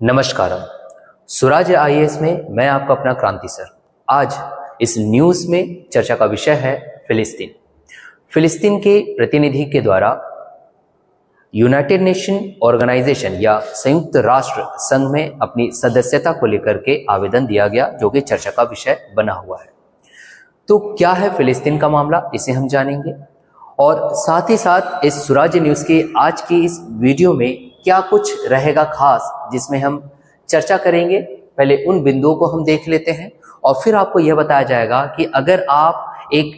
नमस्कारम। Swaraj IAS में मैं आपका अपना क्रांति सर। आज इस न्यूज में चर्चा का विषय है फिलिस्तीन। फिलिस्तीन के प्रतिनिधि के द्वारा यूनाइटेड नेशन ऑर्गेनाइजेशन या संयुक्त राष्ट्र संघ में अपनी सदस्यता को लेकर के आवेदन दिया गया, जो कि चर्चा का विषय बना हुआ है। तो क्या है फिलिस्तीन का मामला, इसे हम जानेंगे और साथ ही साथ इस स्वराज न्यूज के आज की इस वीडियो में क्या कुछ रहेगा खास, जिसमें हम चर्चा करेंगे। पहले उन बिंदुओं को हम देख लेते हैं और फिर आपको यह बताया जाएगा कि अगर आप एक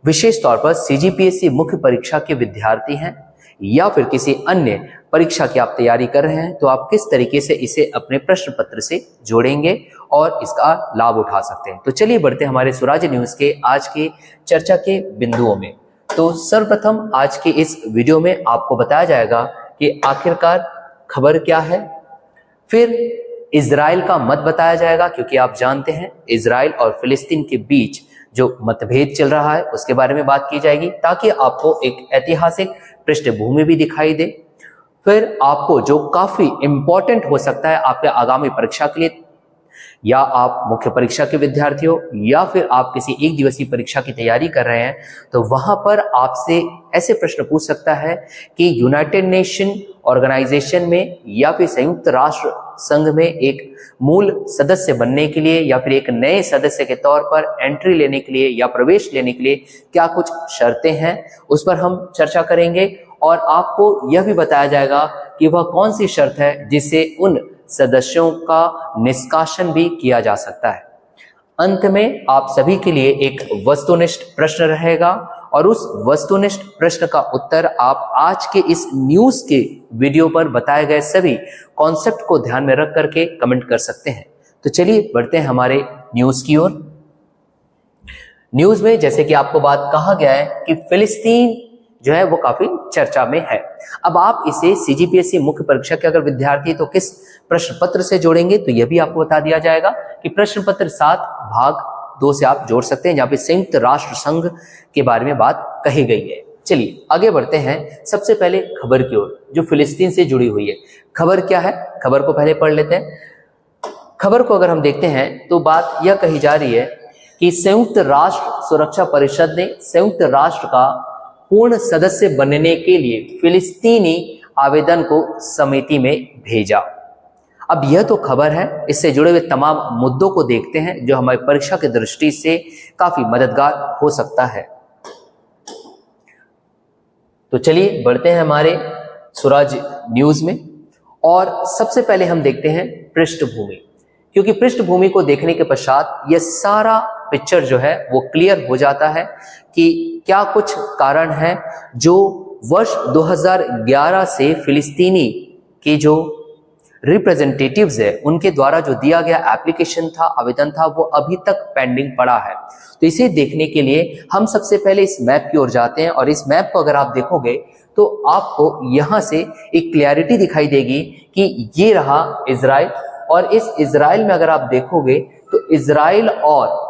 विशेष तौर पर सीजीपीएससी मुख्य परीक्षा के विद्यार्थी हैं या फिर किसी अन्य परीक्षा की आप तैयारी कर रहे हैं, तो आप किस तरीके से इसे अपने प्रश्न पत्र से जोड़ेंगे और इसका लाभ उठा सकते हैं। तो चलिए बढ़ते हैं हमारे स्वराज न्यूज के आज के चर्चा के बिंदुओं में। तो सर्वप्रथम आज के इस वीडियो में आपको बताया जाएगा कि आखिरकार खबर क्या है, फिर इजराइल का मत बताया जाएगा, क्योंकि आप जानते हैं इजराइल और फिलिस्तीन के बीच जो मतभेद चल रहा है उसके बारे में बात की जाएगी, ताकि आपको एक ऐतिहासिक पृष्ठभूमि भी दिखाई दे। फिर आपको जो काफी इंपॉर्टेंट हो सकता है आपके आगामी परीक्षा के लिए, या आप मुख्य परीक्षा के विद्यार्थी हो या फिर आप किसी एक दिवसीय परीक्षा की तैयारी कर रहे हैं, तो वहां पर आपसे ऐसे प्रश्न पूछ सकता है कि यूनाइटेड नेशन ऑर्गेनाइजेशन में या फिर संयुक्त राष्ट्र संघ में एक मूल सदस्य बनने के लिए या फिर एक नए सदस्य के तौर पर एंट्री लेने के लिए या प्रवेश लेने के लिए क्या कुछ शर्तें हैं, उस पर हम चर्चा करेंगे। और आपको यह भी बताया जाएगा कि वह कौन सी शर्त है जिससे उन सदस्यों का निष्कासन भी किया जा सकता है। अंत में आप सभी के लिए एक वस्तुनिष्ठ प्रश्न रहेगा और उस वस्तुनिष्ठ प्रश्न का उत्तर आप आज के इस न्यूज के वीडियो पर बताए गए सभी कॉन्सेप्ट को ध्यान में रख करके कमेंट कर सकते हैं। तो चलिए बढ़ते हैं हमारे न्यूज की ओर। न्यूज में जैसे कि आपको बात कहा गया है कि फिलिस्तीन जो है वो काफी चर्चा में है। अब आप इसे सीजीपीएससी मुख्य परीक्षा के अगर विद्यार्थी तो किस प्रश्न पत्र से जोड़ेंगे, तो यह भी आपको बता दिया जाएगा कि प्रश्न पत्र 7 भाग 2 से आप जोड़ सकते हैं, जहां पे संयुक्त राष्ट्र संघ के बारे में बात कही गई है। चलिए आगे बढ़ते हैं सबसे पहले खबर की ओर जो फिलिस्तीन से जुड़ी हुई है। खबर क्या है, खबर को पहले पढ़ लेते हैं। खबर को अगर हम देखते हैं तो बात यह कही जा रही है कि संयुक्त राष्ट्र सुरक्षा परिषद ने संयुक्त राष्ट्र का पूर्ण सदस्य बनने के लिए फिलिस्तीनी आवेदन को समिति में भेजा। अब यह तो खबर है, इससे जुड़े हुए तमाम मुद्दों को देखते हैं जो हमारी परीक्षा की दृष्टि से काफी मददगार हो सकता है। तो चलिए बढ़ते हैं हमारे स्वराज न्यूज में और सबसे पहले हम देखते हैं पृष्ठभूमि, क्योंकि पृष्ठभूमि को देखने के पश्चात यह सारा पिक्चर जो है वो क्लियर हो जाता है कि क्या कुछ कारण है जो वर्ष 2011 से फिलिस्तीनी के जो रिप्रेजेंटेटिव्स है उनके द्वारा जो दिया गया एप्लीकेशन था, आवेदन था, वो अभी तक पेंडिंग पड़ा है। तो इसे देखने के लिए हम सबसे पहले इस मैप की ओर जाते हैं और इस मैप को अगर आप देखोगे तो आपको यहां से एक क्लैरिटी दिखाई देगी कि ये रहा इजराइल, और इस इजराइल में अगर आप देखोगे तो इजराइल और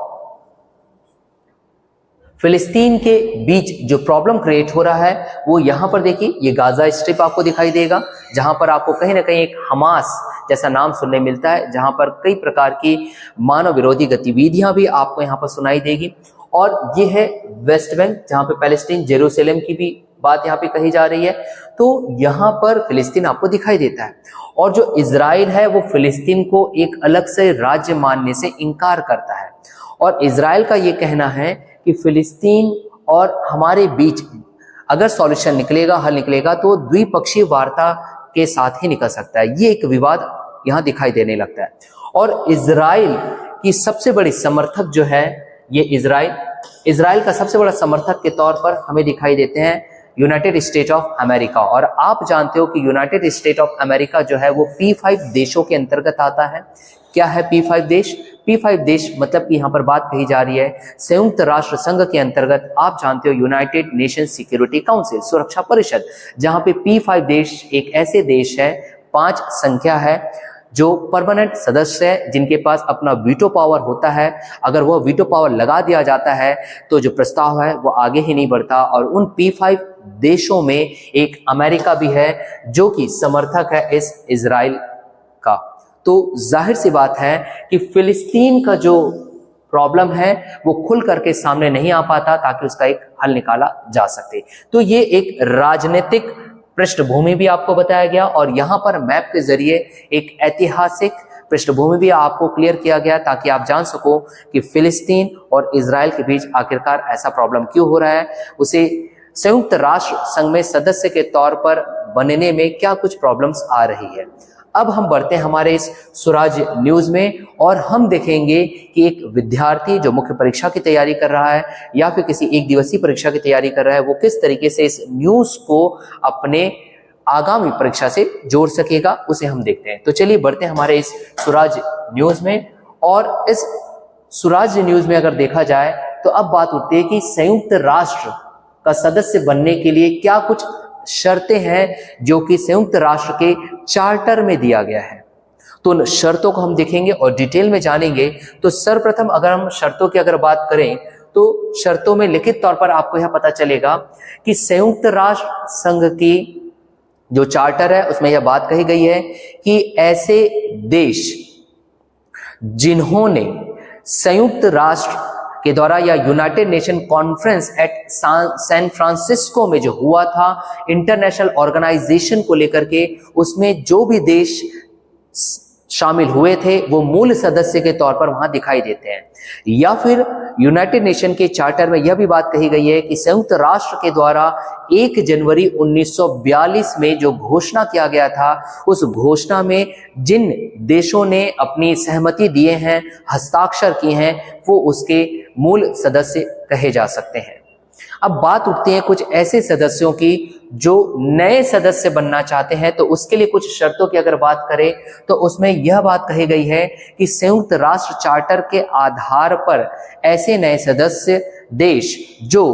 फिलिस्तीन के बीच जो प्रॉब्लम क्रिएट हो रहा है वो यहां पर देखिए, ये गाजा स्ट्रिप आपको दिखाई देगा, जहां पर आपको कहीं ना कहीं एक हमास जैसा नाम सुनने मिलता है, जहां पर कई प्रकार की मानव विरोधी गतिविधियां भी आपको यहां पर सुनाई देगी। और ये है वेस्ट बैंक, जहां पे पैलेस्टीन जेरूसलम की भी बात यहाँ पे कही जा रही है। तो यहाँ पर फिलिस्तीन आपको दिखाई देता है और जो इजराइल है वो फिलिस्तीन को एक अलग से राज्य मानने से इनकार करता है। और इजराइल का ये कहना है कि फिलिस्तीन और हमारे बीच अगर सॉल्यूशन निकलेगा, हल निकलेगा, तो द्विपक्षीय वार्ता के साथ ही निकल सकता है। ये एक विवाद यहाँ दिखाई देने लगता है। और इजराइल की सबसे बड़ी समर्थक जो है ये इजराइल का सबसे बड़ा समर्थक के तौर पर हमें दिखाई देते हैं यूनाइटेड स्टेट ऑफ अमेरिका। और आप जानते हो कि यूनाइटेड स्टेट ऑफ अमेरिका जो है वो P5 देशों के अंतर्गत आता है। क्या है P5 देश? P5 देश मतलब कि यहाँ पर बात कही जा रही है संयुक्त राष्ट्र संघ के अंतर्गत, आप जानते हो यूनाइटेड नेशन सिक्योरिटी काउंसिल, सुरक्षा परिषद, जहां पे P5 देश एक ऐसे देश है, 5 संख्या है, जो परमानेंट सदस्य है, जिनके पास अपना वीटो पावर होता है। अगर वो वीटो पावर लगा दिया जाता है तो जो प्रस्ताव है वो आगे ही नहीं बढ़ता। और उन P5 देशों में एक अमेरिका भी है जो कि समर्थक है इस इजराइल का। तो जाहिर सी बात है कि फिलिस्तीन का जो प्रॉब्लम है वो खुल करके सामने नहीं आ पाता ताकि उसका एक हल निकाला जा सके। तो ये एक राजनीतिक पृष्ठभूमि भी आपको बताया गया और यहाँ पर मैप के जरिए एक ऐतिहासिक पृष्ठभूमि भी आपको क्लियर किया गया ताकि आप जान सको कि फिलिस्तीन और इजराइल के बीच आखिरकार ऐसा प्रॉब्लम क्यों हो रहा है, उसे संयुक्त राष्ट्र संघ में सदस्य के तौर पर बनने में क्या कुछ प्रॉब्लम्स आ रही है। अब हम बढ़ते हैं हमारे इस स्वराज न्यूज में और हम देखेंगे कि एक विद्यार्थी जो मुख्य परीक्षा की तैयारी कर रहा है या फिर किसी एक दिवसीय परीक्षा की तैयारी कर रहा है वो किस तरीके से इस न्यूज को अपने आगामी परीक्षा से जोड़ सकेगा, उसे हम देखते हैं। तो चलिए बढ़ते हैं हमारे इस स्वराज न्यूज में। और इस स्वराज न्यूज में अगर देखा जाए तो अब बात उठती है कि संयुक्त राष्ट्र का सदस्य बनने के लिए क्या कुछ शर्तें हैं जो कि संयुक्त राष्ट्र के चार्टर में दिया गया है। तो उन शर्तों को हम देखेंगे और डिटेल में जानेंगे। तो सर्वप्रथम अगर हम शर्तों की अगर बात करें तो शर्तों में लिखित तौर पर आपको यह पता चलेगा कि संयुक्त राष्ट्र संघ की जो चार्टर है उसमें यह बात कही गई है कि ऐसे देश जिन्होंने संयुक्त राष्ट्र के द्वारा या United Nation conference at San Francisco में जो हुआ था इंटरनेशनल ऑर्गेनाइजेशन को लेकर के, उसमें जो भी देश शामिल हुए थे वो मूल सदस्य के तौर पर वहां दिखाई देते हैं। या फिर यूनाइटेड नेशन के चार्टर में यह भी बात कही गई है कि संयुक्त राष्ट्र के द्वारा 1 जनवरी 1942 में जो घोषणा किया गया था उस घोषणा में जिन देशों ने अपनी सहमति दिए हैं, हस्ताक्षर किए हैं, वो उसके मूल सदस्य कहे जा सकते हैं। अब बात उठती है कुछ ऐसे सदस्यों की जो नए सदस्य बनना चाहते हैं। तो उसके लिए कुछ शर्तों की अगर बात करें तो उसमें यह बात कही गई है कि संयुक्त राष्ट्र चार्टर के आधार पर ऐसे नए सदस्य देश जो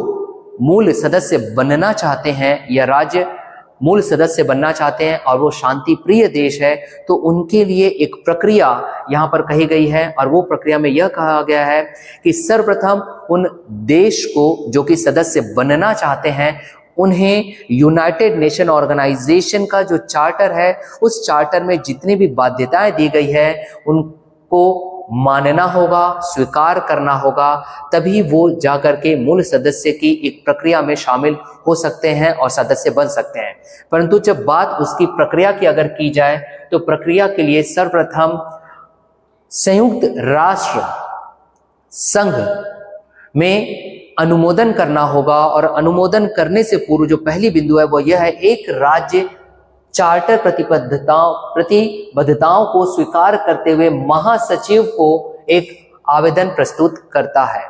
मूल सदस्य बनना चाहते हैं या राज्य मूल सदस्य बनना चाहते हैं और वो शांति प्रिय देश है, तो उनके लिए एक प्रक्रिया यहाँ पर कही गई है। और वो प्रक्रिया में यह कहा गया है कि सर्वप्रथम उन देश को जो कि सदस्य बनना चाहते हैं उन्हें यूनाइटेड नेशन ऑर्गेनाइजेशन का जो चार्टर है उस चार्टर में जितनी भी बाध्यताएं दी गई है उनको मानना होगा, स्वीकार करना होगा, तभी वो जाकर के मूल सदस्य की एक प्रक्रिया में शामिल हो सकते हैं और सदस्य बन सकते हैं। परंतु जब बात उसकी प्रक्रिया की अगर की जाए तो प्रक्रिया के लिए सर्वप्रथम संयुक्त राष्ट्र संघ में अनुमोदन करना होगा और अनुमोदन करने से पूर्व जो पहली बिंदु है वो यह है, एक राज्य चार्टर प्रतिबद्धताओं को स्वीकार करते हुए महासचिव को एक आवेदन प्रस्तुत करता है।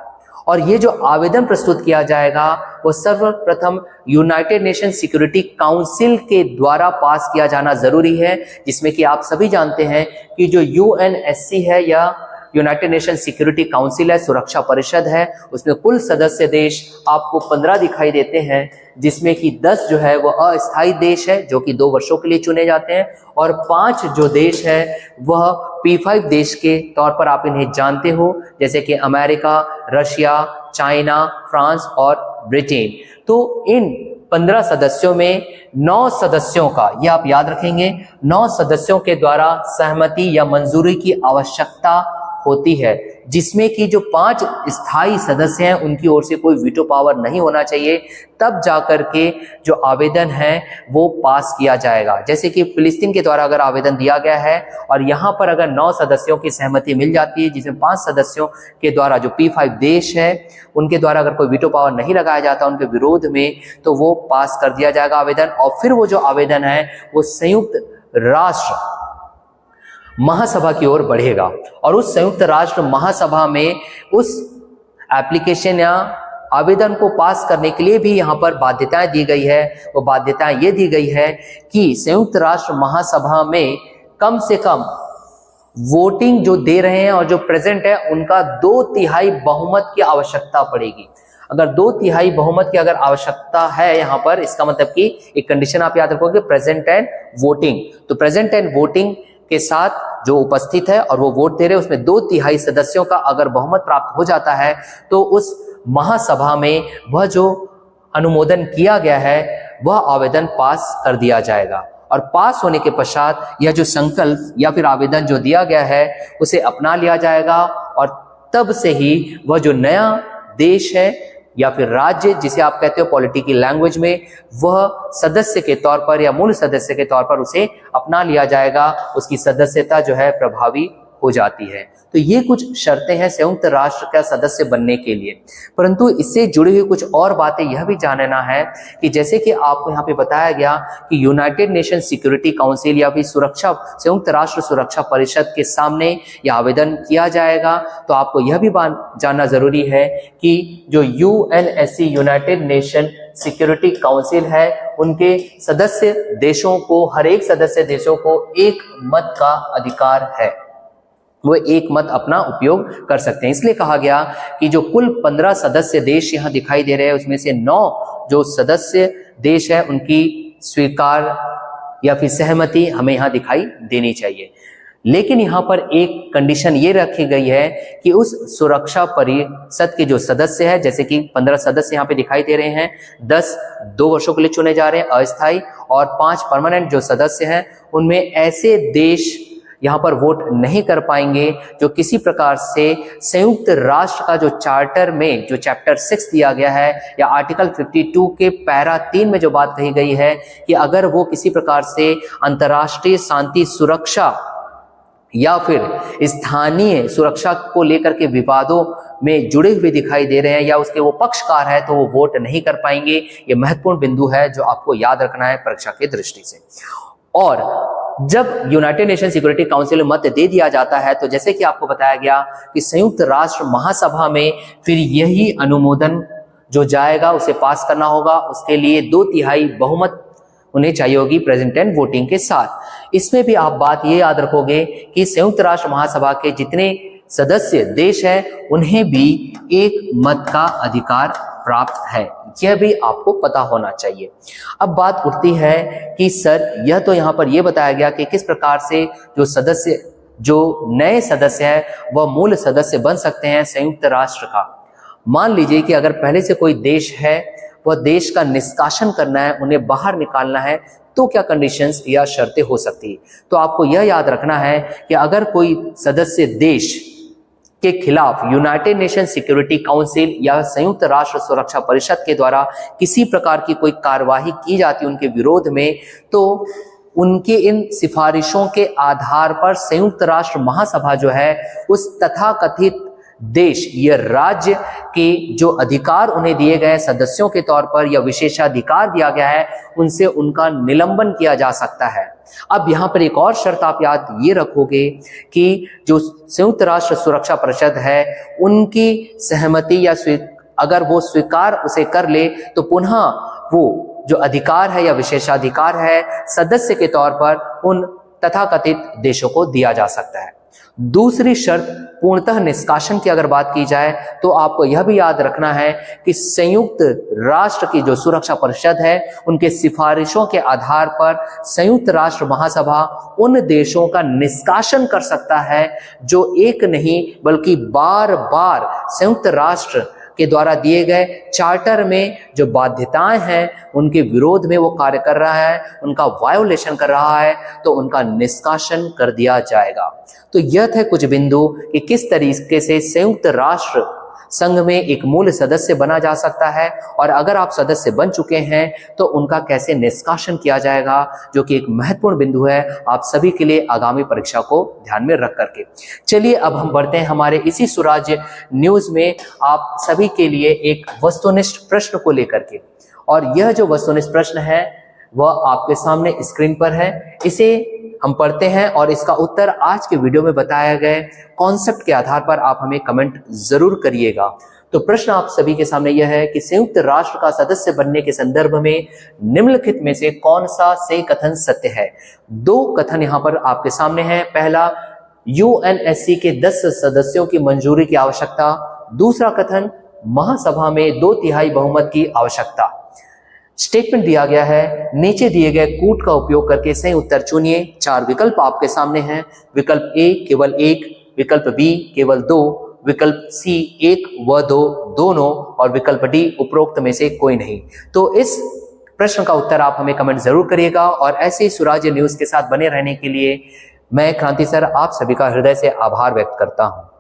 और ये जो आवेदन प्रस्तुत किया जाएगा वो सर्वप्रथम यूनाइटेड नेशन सिक्योरिटी काउंसिल के द्वारा पास किया जाना जरूरी है, जिसमें कि आप सभी जानते हैं कि जो यूएनएससी है या यूनाइटेड नेशन सिक्योरिटी काउंसिल है, सुरक्षा परिषद है, उसमें कुल सदस्य देश आपको 15 दिखाई देते हैं, जिसमें कि 10 जो है वो अस्थायी देश है जो कि 2 वर्षों के लिए चुने जाते हैं और 5 जो देश है वह P5 देश के तौर पर आप इन्हें जानते हो, जैसे कि अमेरिका, रशिया, चाइना, फ्रांस और ब्रिटेन। तो इन 15 सदस्यों में 9 सदस्यों का, यह आप याद रखेंगे, 9 सदस्यों के द्वारा सहमति या मंजूरी की आवश्यकता होती है, जिसमें कि जो 5 स्थायी सदस्य हैं उनकी ओर से कोई वीटो पावर नहीं होना चाहिए, तब जाकर के जो आवेदन है वो पास किया जाएगा। जैसे कि फिलिस्तीन के द्वारा अगर आवेदन दिया गया है और यहाँ पर अगर 9 सदस्यों की सहमति मिल जाती है, जिसमें 5 सदस्यों के द्वारा जो P5 देश है उनके द्वारा अगर कोई वीटो पावर नहीं लगाया जाता उनके विरोध में, तो वो पास कर दिया जाएगा आवेदन। और फिर वो जो आवेदन है वो संयुक्त राष्ट्र महासभा की ओर बढ़ेगा और उस संयुक्त राष्ट्र महासभा में उस एप्लीकेशन या आवेदन को पास करने के लिए भी यहाँ पर बाध्यताएं दी गई है। वो बाध्यताएं ये दी गई है कि संयुक्त राष्ट्र महासभा में कम से कम वोटिंग जो दे रहे हैं और जो प्रेजेंट है उनका 2/3 बहुमत की आवश्यकता पड़ेगी। अगर 2/3 बहुमत की अगर आवश्यकता है यहाँ पर, इसका मतलब कि एक कंडीशन आप याद रखोगे, प्रेजेंट एंड वोटिंग। तो प्रेजेंट एंड वोटिंग के साथ जो उपस्थित है और वो वोट दे रहे हैं उसमें 2/3 सदस्यों का अगर बहुमत प्राप्त हो जाता है तो उस महासभा में वह जो अनुमोदन किया गया है वह आवेदन पास कर दिया जाएगा। और पास होने के पश्चात यह जो संकल्प या फिर आवेदन जो दिया गया है उसे अपना लिया जाएगा और तब से ही वह जो नया देश है या फिर राज्य जिसे आप कहते हो पॉलिटिकल लैंग्वेज में, वह सदस्य के तौर पर या मूल सदस्य के तौर पर उसे अपना लिया जाएगा, उसकी सदस्यता जो है प्रभावी हो जाती है। तो ये कुछ शर्तें हैं संयुक्त राष्ट्र का सदस्य बनने के लिए। परंतु इससे जुड़ी हुई कुछ और बातें यह भी जानना है कि जैसे कि आपको यहाँ पे बताया गया कि यूनाइटेड नेशन सिक्योरिटी काउंसिल या फिर संयुक्त राष्ट्र सुरक्षा परिषद के सामने यह आवेदन किया जाएगा, तो आपको यह भी जानना जरूरी है कि जो UNSC United nation security council है, उनके सदस्य देशों को, हर एक सदस्य देशों को एक मत का अधिकार है, वो एक मत अपना उपयोग कर सकते हैं। इसलिए कहा गया कि जो कुल 15 सदस्य देश यहाँ दिखाई दे रहे हैं उसमें से 9 जो सदस्य देश है उनकी स्वीकार या फिर सहमति हमें यहाँ दिखाई देनी चाहिए। लेकिन यहाँ पर एक कंडीशन ये रखी गई है कि उस सुरक्षा परिषद के जो सदस्य है, जैसे कि 15 सदस्य यहाँ पे दिखाई दे रहे हैं, 10 2 वर्षों के लिए चुने जा रहे हैं अस्थायी और 5 परमानेंट जो सदस्य हैं, उनमें ऐसे देश यहाँ पर वोट नहीं कर पाएंगे जो किसी प्रकार से संयुक्त राष्ट्र का जो चार्टर में जो चैप्टर 6 दिया गया है या आर्टिकल 52 के पैरा 3 में जो बात कही गई है कि अगर वो किसी प्रकार से अंतर्राष्ट्रीय शांति सुरक्षा या फिर स्थानीय सुरक्षा को लेकर के विवादों में जुड़े हुए दिखाई दे रहे हैं या उसके वो पक्षकार है, तो वो वोट नहीं कर पाएंगे। ये महत्वपूर्ण बिंदु है जो आपको याद रखना है परीक्षा की दृष्टि से। और जब यूनाइटेड नेशन सिक्योरिटी काउंसिल में मत दे दिया जाता है, तो जैसे कि आपको बताया गया कि संयुक्त राष्ट्र महासभा में फिर यही अनुमोदन जो जाएगा उसे पास करना होगा। उसके लिए 2/3 बहुमत उन्हें चाहिए होगी प्रेसिडेंट वोटिंग के साथ। इसमें भी आप बात ये याद रखोगे कि संयुक्त राष्ट्र महासभा के जितने सदस्य देश हैं उन्हें भी एक मत का अधिकार प्राप्त है, यह भी आपको पता होना चाहिए। अब बात उठती है कि सर यह तो यहाँ पर यह बताया गया कि किस प्रकार से जो नए सदस्य हैं वह मूल सदस्य बन सकते हैं संयुक्त राष्ट्र का। मान लीजिए कि अगर पहले से कोई देश है, वह देश का निष्कासन करना है, उन्हें बाहर निकालना है, तो क्या कंडीशंस या शर्तें हो सकती है। तो आपको यह याद रखना है कि अगर कोई सदस्य देश के खिलाफ यूनाइटेड नेशन सिक्योरिटी काउंसिल या संयुक्त राष्ट्र सुरक्षा परिषद के द्वारा किसी प्रकार की कोई कार्यवाही की जाती है उनके विरोध में, तो उनके इन सिफारिशों के आधार पर संयुक्त राष्ट्र महासभा जो है उस तथाकथित देश या राज्य के जो अधिकार उन्हें दिए गए सदस्यों के तौर पर या विशेषाधिकार दिया गया है, उनसे उनका निलंबन किया जा सकता है। अब यहाँ पर एक और शर्त आप याद ये रखोगे कि जो संयुक्त राष्ट्र सुरक्षा परिषद है उनकी सहमति या अगर वो स्वीकार उसे कर ले, तो पुनः वो जो अधिकार है या विशेषाधिकार है सदस्य के तौर पर उन तथाकथित देशों को दिया जा सकता है। दूसरी शर्त पूर्णतः निष्कासन की अगर बात की जाए, तो आपको यह भी याद रखना है कि संयुक्त राष्ट्र की जो सुरक्षा परिषद है उनके सिफारिशों के आधार पर संयुक्त राष्ट्र महासभा उन देशों का निष्कासन कर सकता है जो एक नहीं बल्कि बार बार संयुक्त राष्ट्र के द्वारा दिए गए चार्टर में जो बाध्यताएं हैं उनके विरोध में वो कार्य कर रहा है, उनका वायोलेशन कर रहा है, तो उनका निष्कासन कर दिया जाएगा। तो यह थे कुछ बिंदु कि किस तरीके से संयुक्त राष्ट्र संघ में एक मूल सदस्य बना जा सकता है और अगर आप सदस्य बन चुके हैं तो उनका कैसे निष्कासन किया जाएगा, जो कि एक महत्वपूर्ण बिंदु है आप सभी के लिए आगामी परीक्षा को ध्यान में रख करके। चलिए अब हम बढ़ते हैं हमारे इसी सुराज्य न्यूज में आप सभी के लिए एक वस्तुनिष्ठ प्रश्न को लेकर के, और यह जो वस्तुनिष्ठ प्रश्न है वह आपके सामने स्क्रीन पर है। इसे हम पढ़ते हैं और इसका उत्तर आज के वीडियो में बताया गए कॉन्सेप्ट के आधार पर आप हमें कमेंट जरूर करिएगा। तो प्रश्न आप सभी के सामने यह है कि संयुक्त राष्ट्र का सदस्य बनने के संदर्भ में निम्नलिखित में से कौन सा सही कथन सत्य है। 2 कथन यहाँ पर आपके सामने हैं। पहला, यूएनएससी के 10 सदस्यों की मंजूरी की आवश्यकता। दूसरा कथन, महासभा में 2/3 बहुमत की आवश्यकता। स्टेटमेंट दिया गया है, नीचे दिए गए कूट का उपयोग करके सही उत्तर चुनिए। 4 विकल्प आपके सामने हैं। विकल्प ए केवल 1, विकल्प बी केवल 2, विकल्प सी 1 व 2 दोनों, और विकल्प डी उपरोक्त में से कोई नहीं। तो इस प्रश्न का उत्तर आप हमें कमेंट जरूर करिएगा। और ऐसे ही स्वराज्य न्यूज के साथ बने रहने के लिए मैं क्रांति सर आप सभी का हृदय से आभार व्यक्त करता हूं।